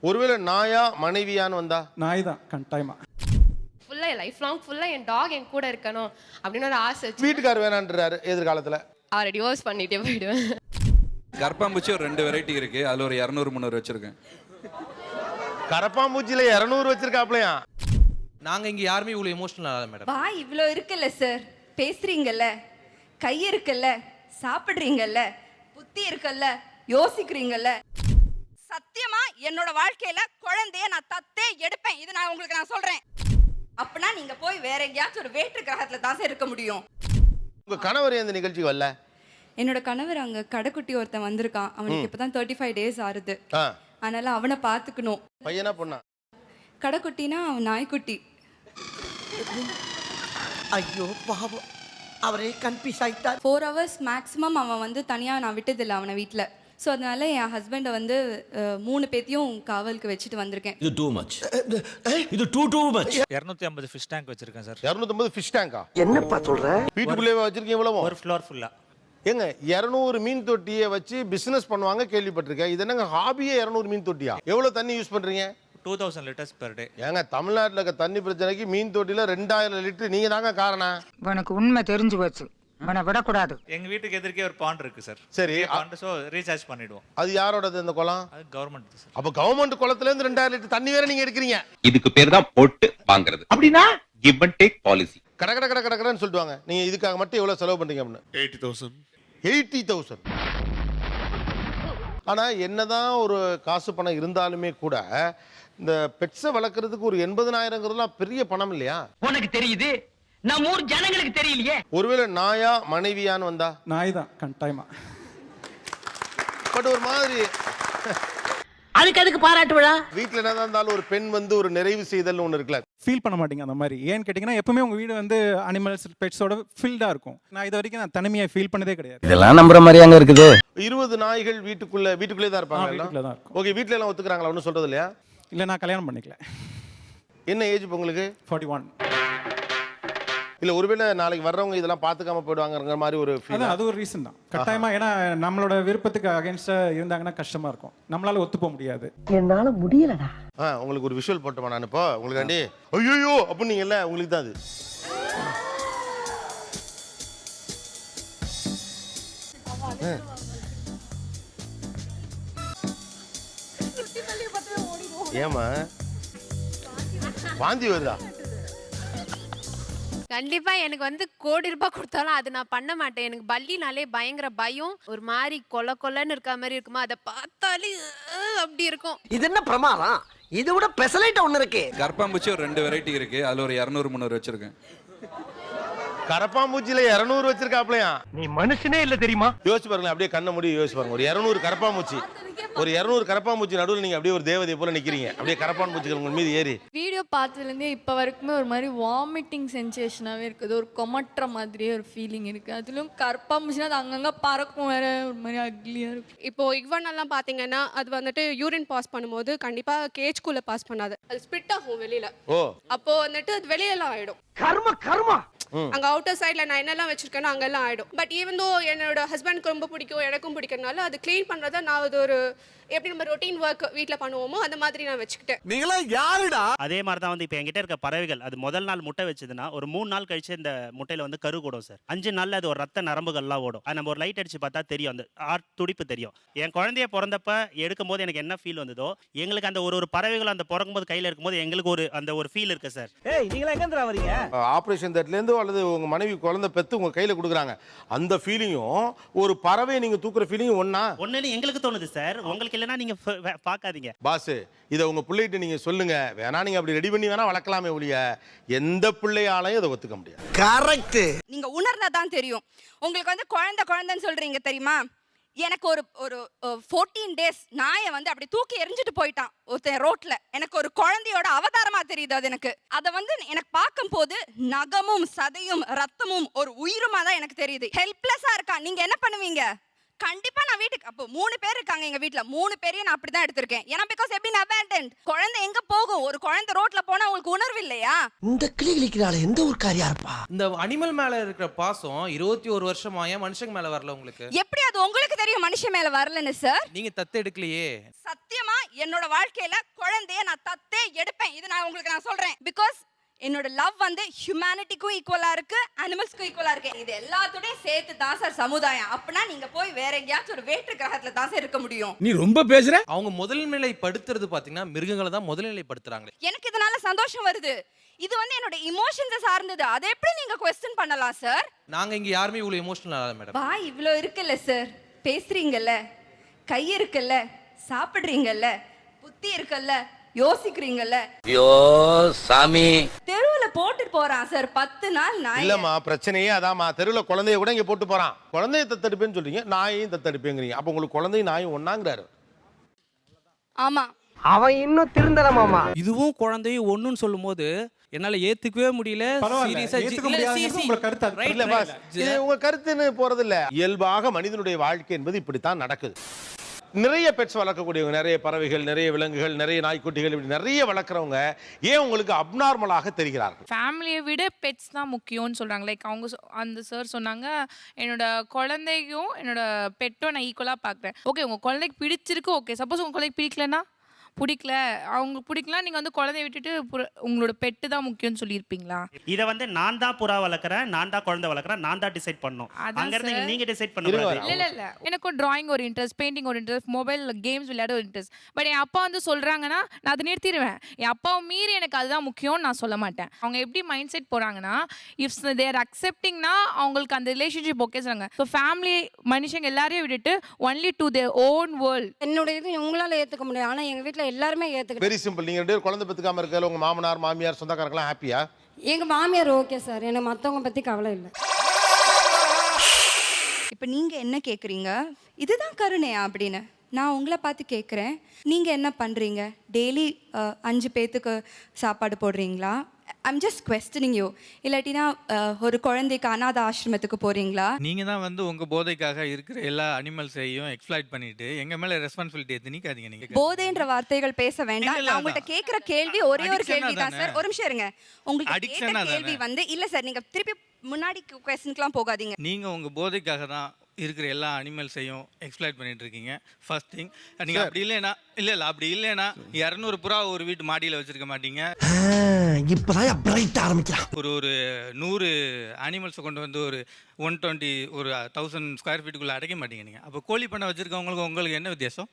ஒருவேளை நாயா மனைவியான்னு வந்தா? நாய் தான் கட்டாயமா. ஃபுல்லா லைஃப் லாங் ஃபுல்லா என் டாக் என் கூட இருக்கணும் அப்படின்னு ஒரு ஆசை வச்சு வீட்டுக்கார் வேணான்றாரு எதிர்காலத்துல. அவரை டிவோர்ஸ் பண்ணிட்டே போயிடுவேன். கரப்பாம்பூச்சி ஒரு 2 வெரைட்டி இருக்கு. அதுல ஒரு 200-300 வச்சிருக்கேன். கரப்பாம்பூச்சியில 200 வச்சிருக்காப்லையா? நாங்க இங்க யாருமே இவ்வளவு எமோஷனல் ஆகல மேடம். வாய் இவ்வளோ இருக்குல்ல சார், பேசுறீங்கல்ல, கை இருக்குல்ல, சாப்பிடுறீங்கல்ல, புத்தி இருக்குல்ல, யோசிக்கிறீங்கல்ல. சத்தியமா என்னோட வாழ்க்கையில குழந்தைய நான் தத்தே எடுப்பேன். இது நான் உங்களுக்கு சொல்றேன். அப்பனா நீங்க போய் வேற எங்கேயாச்சும் ஒரு வேற்று கிரகத்துல தான் சார் இருக்க முடியும். உங்க கணவர் இந்த நிகழ்ச்சிக்கு வரல? என்னோட கணவர் அங்க கடைக்குட்டி ஒருத்தன் வந்திருக்கான். அவனுக்கு இப்பதான் 35 days ஆறுது. அதனால அவனை பாத்துக்கணும். பையனா பொண்ணா? கடைக்குட்டினா அவன் நாய்க்குட்டி. ஐயோ பாவம், அவரே கன்ஃபியூஸ் ஆயிட்டார். 4 hours மேக்ஸிமம் அவன் வந்து தனியாக நான் விட்டதில்லை அவனை வீட்டில். ஸோ அதனால என் ஹஸ்பண்டை வந்து 3 பேத்தையும் காவலுக்கு வச்சுட்டு வந்திருக்கேன். இது டூ மச், இது டூ மச். 250 ஃபிஷ் டேங்க் வச்சிருக்கேன் சார். 250 ஃபிஷ் டேங்கா? என்னப்பா சொல்ற? வீட்டுக்குள்ளேயே வச்சிருக்கீங்க இவ்வளவு? ஒரு ஃப்ளோர் ஃபுல்லா. ஏங்க 200 மீன் தொட்டியை வச்சு பிசினஸ் பண்ணுவாங்க கேள்விப்பட்டிருக்கேன். இது என்னங்க ஹாபியே 200 மீன் தொட்டியா? எவ்வளவு தண்ணி யூஸ் பண்றீங்க? 2000 liters per day. ஏங்க தமிழ்நாட்டில் இருக்க தண்ணி பிரச்சனைக்கு மீன் தொட்டியில 2000 லிட்டர் நீங்க தாங்க காரணம். உனக்கு உண்மை தெரிஞ்சு போச்சு, உன்னை விடக்கூடாது. எங்க வீட்டுக்கு எதிர்க்கே ஒரு பாண்ட் இருக்கு சார். சரி, பாண்ட் சோ ரீசார்ஜ் பண்ணிடுவோம். அது யாரோடது இந்த குளம்? அது கவர்மெண்ட் சார். அப்ப கவர்மெண்ட் குளத்துல இருந்து 2000 லிட்டர் தண்ணி வேற நீங்க எடுக்கிறீங்க. இதுக்கு பேர் தான் போட்டு வாங்குறது. அப்படினா கிவ் அண்ட் டேக் பாலிசி. கடன்னு சொல்லுவாங்க. நீங்க இதுக்காக மட்டும் எவ்வளவு செலவு பண்றீங்க அப்படின்னு? 80,000. 80,000. ஆனா என்னதான் ஒரு காசு பணம் இருந்தாலுமே கூட இந்த பெட்ஸை வளர்க்கறதுக்கு ஒரு 80,000ங்கிறதுலாம் பெரிய பணம் இல்லையா? உனக்கு தெரியுது, நம்ம ஊர் ஜனங்களுக்கு தெரியலையே. ஒருவேளை நாயா மனைவியான்னு வந்தா? நாய் தான் கட்டாயமா. பட் ஒரு மாதிரி அதுக்கு பாராட்டு விழா. வீட்டுல என்னதான் இருந்தாலும் ஒரு பெண் வந்து ஒரு நிறைவு செய்தல் ஒண்ணு இருக்குல்ல, ஃபீல் பண்ண மாட்டீங்க அந்த மாதிரி. ஏன்னு கேட்டிங்கன்னா எப்பவுமே உங்கள் வீடு வந்து அனிமல்ஸ் பெட்ஸோட ஃபில்டாக இருக்கும். நான் இது வரைக்கும் நான் தனிமையாக ஃபீல் பண்ணதே கிடையாது. இதெல்லாம் நம்புற மாதிரி அங்க இருக்குது. 20 நாய்கள் வீட்டுக்குள்ளே தான் இருப்பாங்க. வீட்டுக்குள்ள தான் இருக்கும். ஓகே, வீட்டுல எல்லாம் ஒத்துக்கிறாங்களா? ஒன்றும் சொல்றது இல்லையா? இல்லை, நான் கல்யாணம் பண்ணிக்கல. என்ன ஏஜ் இப்போ உங்களுக்கு? 41. இல்ல ஒருவேளை நாளைக்கு வர்றவங்க இதெல்லாம் பார்த்துக்காம போயிடுவாங்கங்கிற மாதிரி ஒரு ஃபீல். அது ஒரு ரீசன் தான் கட்டாயமா. ஏன்னா நம்மளோட விருப்பத்துக்கு அகைன்ஸ்டா இருந்தாங்கன்னா கஷ்டமா இருக்கும். நம்மளால ஒத்து போக முடியாது. என்னால முடியலடா. உங்களுக்கு ஒரு விஷுவல் போட்டோமா நான் இப்போ உங்களுக்காண்டி? ஐயோ அப்படின்னீங்கல்ல, உங்களுக்கு தான் அது. ஏமா வாந்தி வருதா? கண்டிப்பா எனக்கு வந்து கோடி ரூபாய் கொடுத்தாலும் அது நான் பண்ண மாட்டேன். எனக்கு பல்லினாலே பயங்கர பயம். ஒரு மாதிரி கொல்லன்னு இருக்க மாதிரி இருக்குமா, அதை பார்த்தாலே அப்படி இருக்கும். இது என்ன பிரமாதம்? இதை விட பெசலைட் ஒண்ணு இருக்கு. கரப்பாம்பூச்சி ஒரு 2 வெரைட்டி இருக்கு. அதுல ஒரு 200-300 வச்சிருக்கேன். கரப்பாம்பூச்சியில 200 வச்சிருக்காப்லையா? நீ மனுஷனே இல்ல தெரியுமா? யோசிச்சு பாருங்களேன், அப்படியே கண்ண மூடி யோசிச்சு பாருங்க. ஒரு 200 கரப்பாம்பூச்சி, ஒரு 200 கரப்பாம்பூச்சி நடுவில் நீங்க அப்படியே ஒரு தேவதையை போல நிக்கிறீங்க. அப்படியே கரப்பாம்பூச்சிகள் உங்க மீது ஏறி. வீடியோ பார்த்ததுலேருந்தே இப்போ வரைக்குமே ஒரு மாதிரி வாமிட்டிங் சென்சேஷனாகவே இருக்குது. ஒரு கொமட்டுற மாதிரியே ஒரு ஃபீலிங் இருக்குது. அதிலும் கற்பாம்பூச்சினா அது அங்கங்கே பறக்கும், வேற ஒரு மாதிரி அக்லியாக இருக்கும். இப்போ இக்வானெல்லாம் பார்த்தீங்கன்னா அது வந்துட்டு யூரின் பாஸ் பண்ணும்போது கண்டிப்பாக கேஜ்குள்ளே பாஸ் பண்ணாது, அது ஸ்பிட் ஆகும் வெளியில. அப்போ வந்துட்டு அது வெளியெல்லாம் ஆயிடும். கர்மா அங்க அவுட்டர் சைட்ல நான் என்னெல்லாம் வச்சிருக்கேனோ அங்கெல்லாம் ஆயிடும். பட் ஈவன் தோ என்னோட ஹஸ்பண்ட்க்கு ரொம்ப பிடிக்கும், எனக்கும் பிடிக்கிறதுனால அது க்ளீன் பண்றதை நான் அது ஒரு எப்படி நம்ம ரொட்டீன் ஒர்க் வீட்டில் பண்ணுவோமோ அந்த மாதிரி நான் வச்சுக்கிட்டேன். நீங்களா யாருடா? அதே மாதிரி தான் வந்து இப்போ என்கிட்ட இருக்க பறவைகள் அது முதல் நாள் முட்டை வச்சதுன்னா ஒரு 3 நாள் கழிச்சு இந்த முட்டையில வந்து கரு கூடும் சார். 5 நாள்ல அது ஒரு ரத்த நரம்புகள்லாம் ஓடும். அது நம்ம ஒரு லைட் அடிச்சு பார்த்தா தெரியும், அந்த துடிப்பு தெரியும். என் குழந்தைய பிறந்தப்ப எடுக்கும் போது எனக்கு என்ன ஃபீல் வந்ததோ, எங்களுக்கு அந்த ஒரு பறவைகள் அந்த பிறக்கும்போது கையில இருக்கும்போது எங்களுக்கு ஒரு ஃபீல் இருக்கு சார். ஏய், நீங்களா எங்கேருந்து வரீங்க? ஆபரேஷன் தேட்டர்ல இருந்து அல்லது உங்க மனைவி குழந்தை பெத்து உங்க கையில கொடுக்குறாங்க, அந்த ஃபீலிங்கும் ஒரு பறவை நீங்க தூக்குற ஃபீலிங்கும் ஒண்ணுன்னு எங்களுக்கு தோணுது சார். உங்களுக்கு இல்லைன்னா நீங்க பார்க்காதீங்க. பாஸ், இதை உங்க பிள்ளைகிட்ட நீங்க சொல்லுங்க. வேணா நீங்க அப்படி ரெடி பண்ணி வேணா வளர்க்கலாமே ஒழிய எந்த பிள்ளையாலையும் அதை ஒத்துக்க முடியாது. கரெக்ட். நீங்க உணர்ந்தாதான் தெரியும். உங்களுக்கு வந்து குழந்தைன்னு சொல்றீங்க தெரியுமா? எனக்கு ஒரு 14 days நாயை வந்து அப்படி தூக்கி எரிஞ்சிட்டு போயிட்டான் ஒருத்தன் ரோட்ல. எனக்கு ஒரு குழந்தையோட அவதாரமா தெரியுது அது எனக்கு. அதை வந்து எனக்கு பார்க்கும் போது நகமும் சதையும் ரத்தமும் ஒரு உயிருமா தான் எனக்கு தெரியுது. ஹெல்ப்லெஸ்ஸா இருக்கா. நீங்க என்ன பண்ணுவீங்க? கண்டிப்பா நான் வீட்டுக்கு அப்போ 3 பேர் இருக்காங்க எங்க வீட்டுல, 3 பேரையும் நான் அப்படிதான் எடுத்திருக்கேன். ஏன்னா பிகாஸ் எப்படி நான் இம்பார்ட்டன்ட். குழந்தை எங்க போகும்? ஒரு குழந்தை ரோட்ல போனா உங்களுக்கு உணர்வு இல்லையா? இந்த கிளி கிளிக்கிறாள் எந்த ஒரு காரியா இருப்பா? இந்த அனிமல் மேல இருக்கிற பாசம் 21 வருஷமா ஏன் மனுஷங்க மேல வரல உங்களுக்கு? எப்படி அது உங்களுக்கு தெரியும் மனுஷன் மேல வரலன்னு சார்? நீங்க தத்து எடுக்கலையே. சத்தியமா என்னோட வாழ்க்கையில குழந்தைய நான் தத்தே எடுப்பேன். இது நான் உங்களுக்கு சொல்றேன். பிகாஸ் என்னோட லவ் வந்து ஹியூமனிட்டிக்கும் ஈக்குவலா இருக்கு, அனிமல்ஸ்க்கும் ஈக்குவலா இருக்கு. இது எல்லாத்தோடய சேர்த்து தான் சார் சமுதாயம். அப்படின்னா நீங்க போய் வேற எங்கேயாச்சும் ஒரு வேற்று கிரகத்துல தான் சார் இருக்க முடியும். நீ ரொம்ப பேசுற. அவங்க முதல்நிலை படுத்துறது பாத்தீங்கன்னா மிருகங்களை தான் முதல்நிலை படுத்துறாங்க. எனக்கு இதனால சந்தோஷம் வருது. இது வந்து என்னோட இமோஷன்ஸை சார்ந்தது. அதை எப்படி நீங்க क्वेश्चन பண்ணலாம் சார்? நாங்க இங்க யாருமே இவ்வளவு எமோஷனல் ஆகல மேடம். வாய் இவ்ளோ இருக்குல்ல சார், பேசுறீங்கல்ல, கை இருக்குல்ல, சாப்பிடுறீங்கல்ல, புத்தி இருக்குல்ல, யோசிக்கிறீங்கல்ல. ஐயோ சாமி, தெருவுல போட்டு போறான் சார் 10 நாள் நாய். இல்லம்மா, பிரச்சனையே அதாம்மா. தெருவில் குழந்தைய கூட இங்க போட்டு போறான். குழந்தைய தத்தெடுப்பேன்னு சொல்றீங்க, நாயையும் தத்தெடுப்பேங்கிறீங்க. அப்ப உங்களுக்கு குழந்தையும் நாயும் ஒண்ணாங்கிறாரு. ஆமா, அவன் இன்னும் திருந்தல மாமா. இதுவும் குழந்தையும் ஒண்ணுன்னு சொல்லும்போது என்னால ஏத்துக்கவே முடியல. சீரியஸா இல்ல பாஸ், இது உங்க கருத்துன்னு போறது இல்ல. இயல்பாக மனிதனுடைய வாழ்க்கை என்பது இப்படித்தான் நடக்குது. நிறைய பெட்ஸ் வளர்க்கக்கூடியவங்க, நிறைய பறவைகள், நிறைய விலங்குகள், நிறைய நாய்க்குட்டிகள், இப்படி நிறைய வளர்க்குறவங்க ஏன் உங்களுக்கு அப்நார்மலாக தெரிகிறார்கள்? ஃபேமிலியை விட பெட்ஸ் தான் முக்கியம்னு சொல்கிறாங்க. லைக் அவங்க அந்த சார் சொன்னாங்க, என்னோட குழந்தையும் என்னோட பெட்டும் நான் ஈக்குவலாக பார்க்குறேன். ஓகே, உங்கள் குழந்தைக்கு பிடிச்சிருக்கு, ஓகே. சப்போஸ் உங்கள் குழந்தைக்கு பிடிக்கலன்னா, பிடிக்கல, அவங்க பிடிக்கலாம், நீங்கள் வந்து குழந்தைய விட்டுட்டு உங்களோட பெட்டு தான் முக்கியம்னு சொல்லியிருப்பீங்களா? இதை வந்து நான் தான் புறா வளர்க்குறேன், நான் தான் குழந்தை வளர்க்குறேன், நான் தான் டிசைட் பண்ணணும். அங்கிருந்து நீங்க டிசைட் பண்ணுவாங்க. இல்லை எனக்கும் டிராயிங் ஒரு இன்ட்ரெஸ்ட், பெயிண்டிங் ஒரு இன்ட்ரெஸ்ட், மொபைல் கேம்ஸ் விளையாட ஒரு இன்ட்ரெஸ்ட். பட் என் அப்பா வந்து சொல்கிறாங்கன்னா நான் அதை நிறுத்திடுவேன். என் அப்பாவை மீறி எனக்கு அதுதான் முக்கியம்னு நான் சொல்ல மாட்டேன். அவங்க எப்படி மைண்ட் செட் போகிறாங்கன்னா, இஃப் தேர் அக்செப்டிங்னா அவங்களுக்கு அந்த ரிலேஷன்ஷிப் ஓகே சொல்லுங்க. ஸோ ஃபேமிலி மனுஷங்க எல்லாரையும் விட்டுட்டு only to their own world. என்னோட இது உங்களால ஏத்துக்க முடியாது, ஆனா எங்க வீட்ல எல்லாருமே ஏத்துக்கிட்டாங்க. Very simple. நீங்க ரெண்டு பேரும் குழந்தை பெத்துக்காம இருக்கல, உங்க மாமனார் மாமியார் சொந்தக்காரங்களாம் ஹாப்பியா? எங்க மாமியார் ஓகே சார், எனக்கு மத்தவங்க பத்தி கவலை இல்லை. இப்போ நீங்க என்ன கேக்குறீங்க, இதுதான் கருணையா அப்படின்னு நான் உங்களை பார்த்து கேட்குறேன். நீங்க என்ன பண்றீங்க? டெய்லி 5 பேத்துக்கு சாப்பாடு போடுறீங்களா? I'm just questioning you. இல்லாட்டினா ஒரு குழந்தைக்கு அனாதை ஆசிரமத்துக்கு போறீங்களா? நீங்க தான் வந்து உங்க போதைக்காக இருக்கிற எல்லா அனிமல்ஸையும் எக்ஸ்ப்ளாய்ட் பண்ணிட்டு எங்க மேல ரெஸ்பான்சிபிலிட்டி திணிக்காதீங்க. நீங்க போதைன்ற வார்த்தைகள் பேச வேண்டாம். நான் உங்கள்கிட்ட கேட்குற கேள்வி ஒரே ஒரு கேள்வி தான் சார். ஒரு நிமிஷம் இருங்க. உங்களுக்கு கேட்ட கேள்வி வந்து இல்ல சார், நீங்க திருப்பி முன்னாடி கொஸ்டினுக்குலாம் போகாதீங்க. நீங்க உங்க போதைக்காக தான் இருக்கிற எல்லா அனிமல்ஸையும் எக்ஸ்ப்ளாய்ட் பண்ணிட்டு இருக்கீங்க. ஃபர்ஸ்ட் திங், நீங்க அப்படி இல்லைன்னா அப்படி இல்லைன்னா 200 புறா ஒரு வீட்டு மாடியில் வச்சிருக்க மாட்டீங்க. இப்பதான் பிரைட் ஆரம்பிக்கிறான். ஒரு 100 அனிமல்ஸை கொண்டு வந்து ஒரு 120 ஒரு 1000 ஸ்கொயர் ஃபீட்டுக்குள்ள அடைக்க மாட்டீங்க நீங்க. அப்போ கோழி பண்ண வச்சிருக்கவங்களுக்கு உங்களுக்கு என்ன வித்தியாசம்?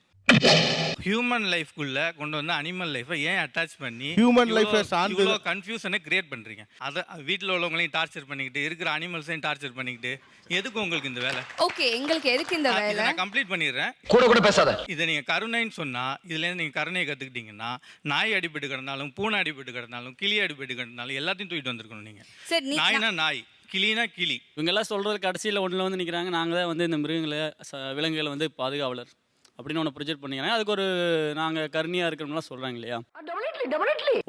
ஹியூமன் லைஃப்குள்ள கொண்டு வந்து அனிமல் லைஃபை ஏன் அட்டாச் பண்ணி ஹியூமன் லைஃபை சார்ந்து கன்ஃபியூஷனை கிரியேட் பண்றீங்க? அதை வீட்டில் உள்ளவங்களையும் டார்ச்சர் பண்ணிக்கிட்டு இருக்கிற அனிமல்ஸையும் டார்ச்சர் பண்ணிக்கிட்டு எதுக்கு உங்களுக்கு இந்த வேலை? ஓகே, எங்களுக்கு எதுக்கு இந்த வேலை? நான் கம்ப்ளீட் பண்ணிடுறேன். கூட பேசாத. இதை நீங்க கருணைன்னு சொன்னா, இதுல இருந்து நீங்க கருணையை கத்துக்கிட்டீங்கன்னா, நாய் அடிபட்டு கிடந்தாலும், பூனை அடிபட்டு கிடந்தாலும், கிளி அடிபட்டு கிடந்தாலும் எல்லாத்தையும் தூக்கிட்டு வந்திருக்கணும் நீங்க. நாய்னா நாய், கிளினா கிளி. இவங்கெல்லாம் சொல்றது கடைசியில் ஒன்றில் வந்து நிற்கிறாங்க, நாங்கள் தான் வந்து இந்த மிருகங்களை விலங்குகளை வந்து பாதுகாவலர் அப்படின்னு ஒன்று ப்ரொஜெக்ட் பண்ணிக்கிறாங்க. அதுக்கு ஒரு நாங்கள் கருணையாக இருக்கிறோம்லாம் சொல்கிறாங்க இல்லையா?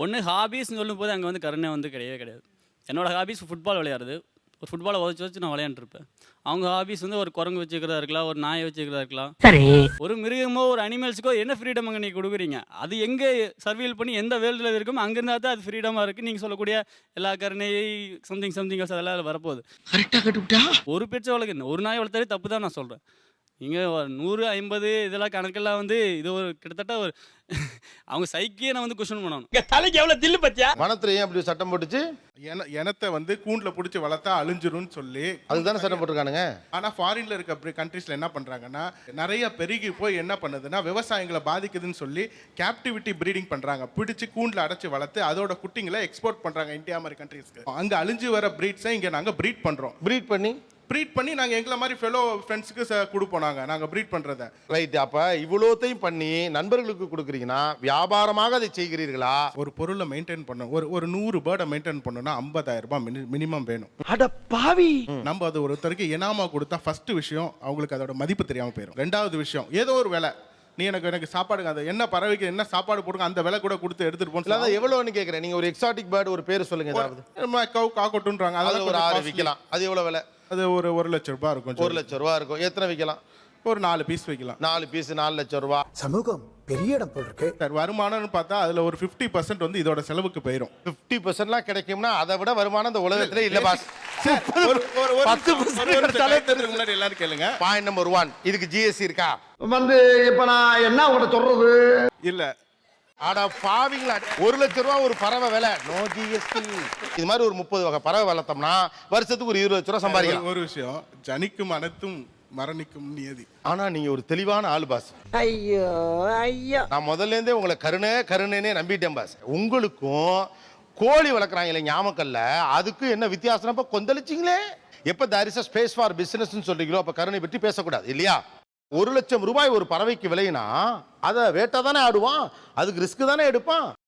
ஒன்று ஹாபீஸ்ன்னு சொல்லும் போது அங்கே வந்து கருணை வந்து கிடையவே கிடையாது. என்னோட ஹாபீஸ் ஃபுட்பால் விளையாடுறது. ஒரு ஃபுட்பாலை வச்சு நான் விளையாண்டுருப்பேன். அவங்க ஹாபீஸ் வந்து ஒரு குரங்கு வச்சுக்கிறதா இருக்கலாம், ஒரு நாயை வச்சுக்கிறதா இருக்கலாம். சரி, ஒரு மிருகமோ ஒரு அனிமல்ஸுக்கோ என்ன ஃப்ரீடம் அங்கே நீங்கள் கொடுக்குறீங்க? அது எங்கே சர்வீல் பண்ணி எந்த வேர்ல்டில் இருக்குமோ அங்கே இருந்தால் தான் அது ஃப்ரீடமாக இருக்குது. நீங்கள் சொல்லக்கூடிய எல்லா கருணையை சம்திங் அதெல்லாம் வரப்போகுது. கரெக்டாக கட்டுவிட்டா. ஒரு பெட்சை வளர்க்குறேன், ஒரு நாய் வளர்த்தாலே தப்பு தான் நான் சொல்கிறேன். இங்கே 100, 50 இதெல்லாம் கணக்கெல்லாம் வந்து இது ஒரு கிட்டத்தட்ட ஒரு அவங்க சைக்கியே நான் வந்து கொஸ்டின் பண்ணணும். தலைக்கு எவ்வளவு தில்லு பத்தியா? வனத்துல ஏன் அப்படி சட்டம் போட்டுச்சு? எனத்தை வந்து கூண்டுல பிடிச்சி வளர்த்தா அழிஞ்சிரும்னு சொல்லி அதுதானே சட்டம் போட்டிருக்கானுங்க. ஆனா ஃபாரின்ல இருக்க கண்ட்ரீஸ்ல என்ன பண்றாங்கன்னா, நிறைய பெருகி போய் என்ன பண்ணுதுன்னா விவசாயிகளை பாதிக்குதுன்னு சொல்லி கேப்டிவிட்டி ப்ரீடிங் பண்றாங்க. பிடிச்சி கூண்டுல அடைச்சு வளர்த்து அதோட குட்டிங்களை எக்ஸ்போர்ட் பண்றாங்க இந்தியா மாதிரி கண்ட்ரீஸ்க்கு. அங்க அழிஞ்சு வர பிரீட்ஸை இங்க நாங்க ப்ரீட் பண்றோம். ப்ரீட் பண்ணி நாங்கள் எங்களை மாதிரி ஃபெலோ ஃப்ரெண்ட்ஸுக்கு கொடுப்போம். நாங்கள் ப்ரீட் பண்ணுறதை ரைட். அப்போ இவ்வளோத்தையும் பண்ணி நண்பர்களுக்கு கொடுக்குறீங்கன்னா வியாபாரமாக அதை செய்கிறீர்களா? ஒரு பொருளை மெயின்டைன் பண்ணணும், ஒரு 100 பேர்டை மெயின்டைன் பண்ணணும்னா 50,000 ரூபாய் மினிமம் வேணும். அட பாவி, நம்ம அது ஒருத்தருக்கு இனாமா கொடுத்தா ஃபர்ஸ்ட் விஷயம் அவங்களுக்கு அதோட மதிப்பு தெரியாமல் போயிடும். 2வது விஷயம், ஏதோ ஒரு வேலை நீ எனக்கு சாப்பாடுங்க, அது என்ன பறவைக்கு என்ன சாப்பாடு போடுங்க அந்த விலை கூட கொடுத்து எடுத்துட்டு போகணும். எவ்வளோன்னு கேட்குறேன். நீங்கள் ஒரு எக்ஸாட்டிக் பேர்டு ஒரு பேர் சொல்லுங்க. ஏதாவது காக்கொட்டுன்றாங்க, அதெல்லாம் ஒரு 6 விற்கலாம். அது எவ்வளோ விலை? அது ஒரு 1 லட்ச ரூபாய் இருக்கும். 1 லட்ச ரூபா இருக்கும். எத்தனை விற்கலாம்? ஒரு 4 பீஸ் வைக்கலாம். 4 பீஸ் 4 லட்சம் ரூபா. சமூகம் பெரிய இடம் போல் இருக்கு. சார் வருமானம்னு பார்த்தா அதுல ஒரு 50% வந்து இதோட செலவுக்கு போயிடும். 50%லாம் கிடைக்கும்னா அதை விட வருமானம் இந்த உலகத்திலே இல்ல பாஸ். சார் ஒரு 10% கிடைச்சாலே முன்னாடி எல்லாரும் கேளுங்க. பாயிண்ட் நம்பர் 1, இதுக்கு ஜிஎஸ்டி இருக்கா? வந்து இப்ப நான் என்ன உங்கள்ட்ட சொல்றது? இல்ல ஆடா பாவிங்களா, 1 லட்சம் ரூபா ஒரு பறவை விலை, நோ ஜிஎஸ்டி. இது மாதிரி ஒரு 30 வகை பறவை வளர்த்தோம்னா வருஷத்துக்கு ஒரு 20 லட்சம் ரூபா சம்பாதிக்கலாம். ஒரு விஷயம், ஜனிக்கும் அனைத்தும் மரணிக்கும் நியதி. ஆனா நீங்க ஒரு தெளிவான ஆளு பாஸ். ஐயோ ஐயோ, நான் முதல்ல இருந்தே உங்களை கருணைனே நம்பிட்டேன் பாஸ். உங்களுக்கும் கோழி வளர்க்குறாங்களே ஞாபகம்ல, அதுக்கு என்ன வித்தியாசம்? இப்ப கொந்தளிச்சிங்களே. எப்ப there is a space for business சொல்றீங்களோ அப்ப கருணை பற்றி பேசக்கூடாது இல்லையா? 1 லட்சம் ரூபாய் ஒரு பறவைக்கு விலைனா அதை வேட்டை தானே ஆடுவான், அதுக்கு ரிஸ்க் தானே எடுப்பான்.